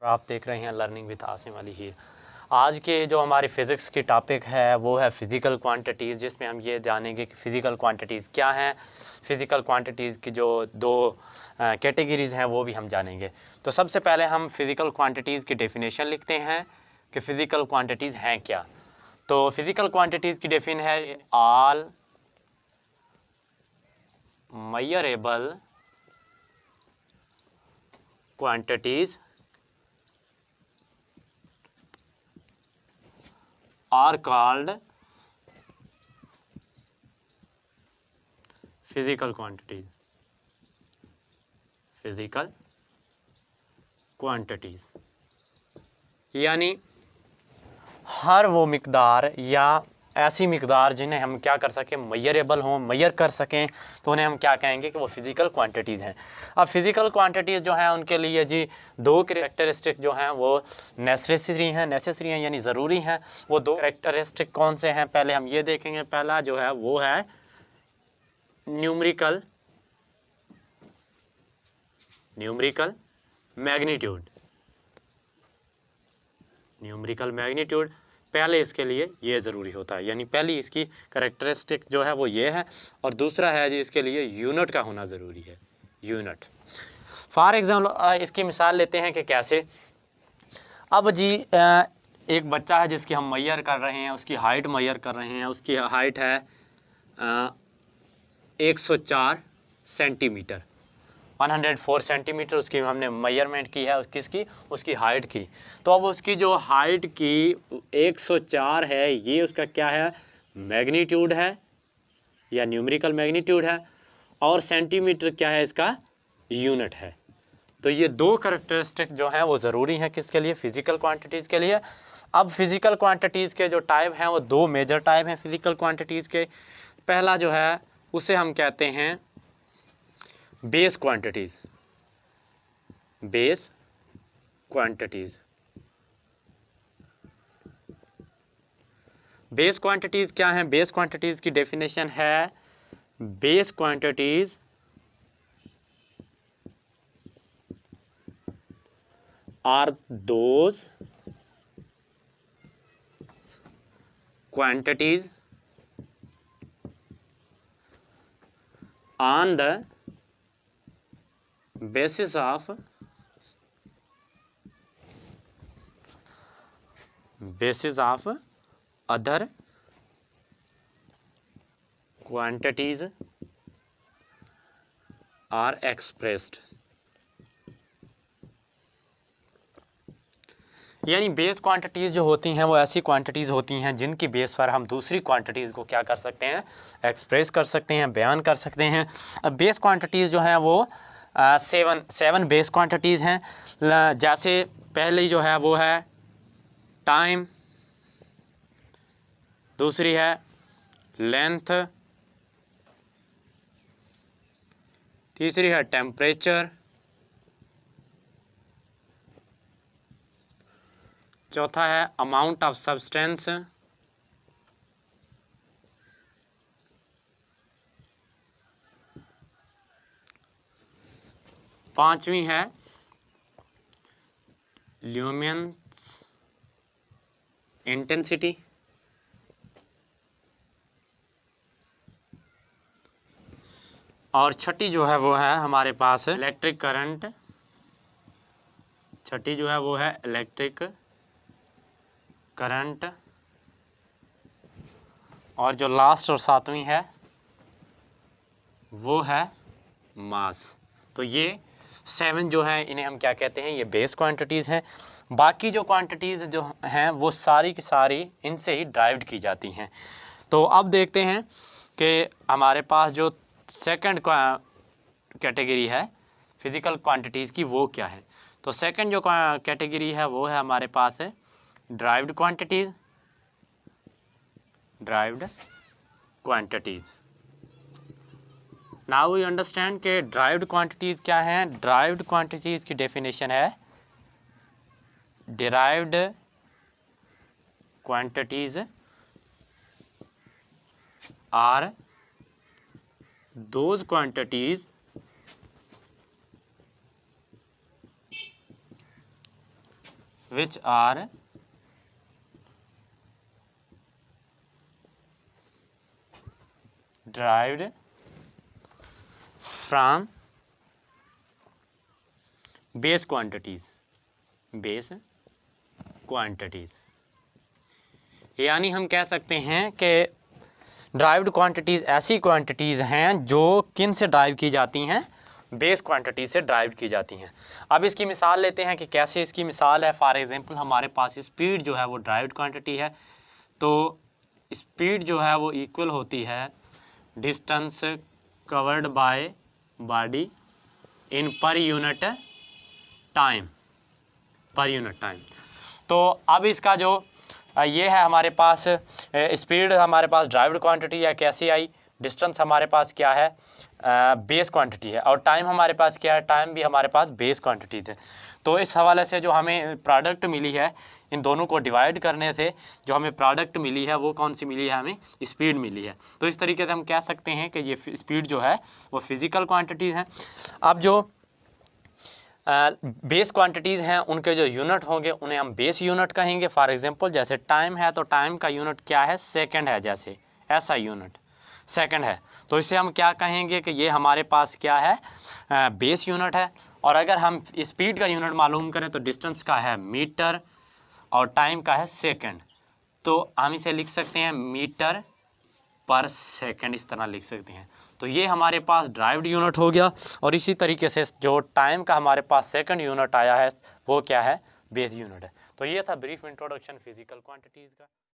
और आप देख रहे हैं लर्निंग विद आसिम अली हीर। आज के जो हमारी फ़िज़िक्स की टॉपिक है वो है फ़िज़िकल क्वांटिटीज़, जिसमें हम ये जानेंगे कि फ़िज़िकल क्वांटिटीज़ क्या हैं। फ़िज़िकल क्वांटिटीज़ की जो दो कैटेगरीज़ हैं वो भी हम जानेंगे। तो सबसे पहले हम फ़िज़िकल क्वांटिटीज़ की डेफिनेशन लिखते हैं कि फ़िज़िकल क्वांटिटीज़ हैं क्या। तो फ़िज़िकल क्वांटिटीज़ की डेफिन है all measurable quantities are called physical quantities. Physical quantities यानी हर वो मिकदार या ऐसी मिकदार जिन्हें हम क्या कर सकें, मेजरेबल हों, मेजर कर सकें, तो उन्हें हम क्या कहेंगे कि वो फ़िज़िकल क्वांटिटीज़ हैं। अब फ़िज़िकल क्वांटिटीज़ जो हैं उनके लिए जी दो कैरेक्टरिस्टिक जो हैं वो नेसेसरी हैं यानी ज़रूरी हैं। वो दो कैरेक्टरिस्टिक कौन से हैं पहले हम ये देखेंगे। पहला जो है वो है न्यूमेरिकल मैग्नीट्यूड। पहले इसके लिए ये ज़रूरी होता है, यानी पहली इसकी कैरेक्टरिस्टिक जो है वो ये है। और दूसरा है जी इसके लिए यूनिट का होना ज़रूरी है, यूनिट। फॉर एग्जाम्पल इसकी मिसाल लेते हैं कि कैसे। अब जी एक बच्चा है जिसकी हम मेजर कर रहे हैं, उसकी हाइट मेजर कर रहे हैं। उसकी हाइट है 104 सेंटीमीटर, 104 सेंटीमीटर उसकी हमने मेजरमेंट की है उसकी हाइट की। तो अब उसकी जो हाइट की 104 है, ये उसका क्या है, मैग्नीट्यूड है या न्यूमेरिकल मैग्नीट्यूड है, और सेंटीमीटर क्या है, इसका यूनिट है। तो ये दो कैरेक्टरिस्टिक जो हैं वो ज़रूरी हैं किसके लिए, फ़िज़िकल क्वांटिटीज़ के लिए। अब फ़िज़िकल क्वांटिटीज़ के जो टाइप हैं वो दो मेजर टाइप हैं फ़िज़िकल क्वांटिटीज़ के। पहला जो है उसे हम कहते हैं बेस क्वांटिटीज़। बेस क्वांटिटीज़ क्या हैं? बेस क्वांटिटीज़ की डेफिनेशन है, base quantities are those quantities on the basis of other quantities are expressed। यानी बेस क्वांटिटीज़ जो होती हैं वो ऐसी क्वांटिटीज़ होती हैं जिनकी बेस पर हम दूसरी क्वांटिटीज़ को क्या कर सकते हैं, एक्सप्रेस कर सकते हैं, बयान कर सकते हैं। अब बेस क्वांटिटीज़ जो हैं वो सेवन बेस क्वांटिटीज़ हैं। जैसे पहली जो है वो है टाइम, दूसरी है लेंथ, तीसरी है टेम्परेचर, चौथा है अमाउंट ऑफ सब्सटेंस, पांचवी है ल्यूमिनेंस इंटेंसिटी, और छठी जो है वो है हमारे पास इलेक्ट्रिक करंट। छठी जो है वो है इलेक्ट्रिक करंट, और जो लास्ट और सातवीं है वो है मास। तो ये 7 जो हैं इन्हें हम क्या कहते हैं, ये बेस क्वांटिटीज़ हैं। बाकी जो क्वांटिटीज़ जो हैं वो सारी की सारी इनसे ही ड्राइव्ड की जाती हैं। तो अब देखते हैं कि हमारे पास जो सेकंड कैटेगरी है फ़िज़िकल क्वांटिटीज़ की वो क्या है। तो सेकंड जो कैटेगरी है वो है हमारे पास है derived quantities. Now we understand कि ड्राइव्ड क्वांटिटीज़ क्या हैं। ड्राइव्ड क्वांटिटीज़ की डेफिनेशन है, derived quantities are those quantities which are derived from base quantities, base quantities। यानी हम कह सकते हैं कि ड्राइव्ड क्वांटिटीज़ ऐसी क्वांटिटीज़ हैं जो किन से ड्राइव की जाती हैं, बेस क्वांटिटी से ड्राइव की जाती हैं। अब इसकी मिसाल लेते हैं कि कैसे इसकी मिसाल है। फॉर एग्जांपल हमारे पास स्पीड जो है वो ड्राइव्ड क्वांटिटी है, तो स्पीड जो है वो इक्वल होती है distance covered by body in per unit time, per unit time. तो अब इसका जो ये है हमारे पास स्पीड हमारे पास ड्राइव्ड क्वांटिटी है, कैसे आई, डिस्टेंस हमारे पास क्या है, बेस क्वांटिटी है, और टाइम हमारे पास क्या है, टाइम भी हमारे पास बेस क्वांटिटी थे। तो इस हवाले से जो हमें प्रोडक्ट मिली है, इन दोनों को डिवाइड करने से जो हमें प्रोडक्ट मिली है वो कौन सी मिली है, हमें स्पीड मिली है। तो इस तरीके से हम कह सकते हैं कि ये स्पीड जो है वो फिज़िकल क्वांटिटीज़ हैं। अब जो बेस क्वांटिटीज़ हैं उनके जो यूनिट होंगे उन्हें हम बेस यूनिट कहेंगे। फॉर एग्जांपल जैसे टाइम है तो टाइम का यूनिट क्या है, सेकंड है, जैसे ऐसा यूनिट सेकंड है, तो इसे हम क्या कहेंगे कि ये हमारे पास क्या है, बेस यूनिट है। और अगर हम स्पीड का यूनिट मालूम करें तो डिस्टेंस का है मीटर और टाइम का है सेकंड, तो हम इसे लिख सकते हैं मीटर पर सेकंड, इस तरह लिख सकते हैं। तो ये हमारे पास ड्राइव्ड यूनिट हो गया। और इसी तरीके से जो टाइम का हमारे पास सेकंड यूनिट आया है वो क्या है, बेस यूनिट है। तो ये था ब्रीफ इंट्रोडक्शन फिजिकल क्वांटिटीज़ का।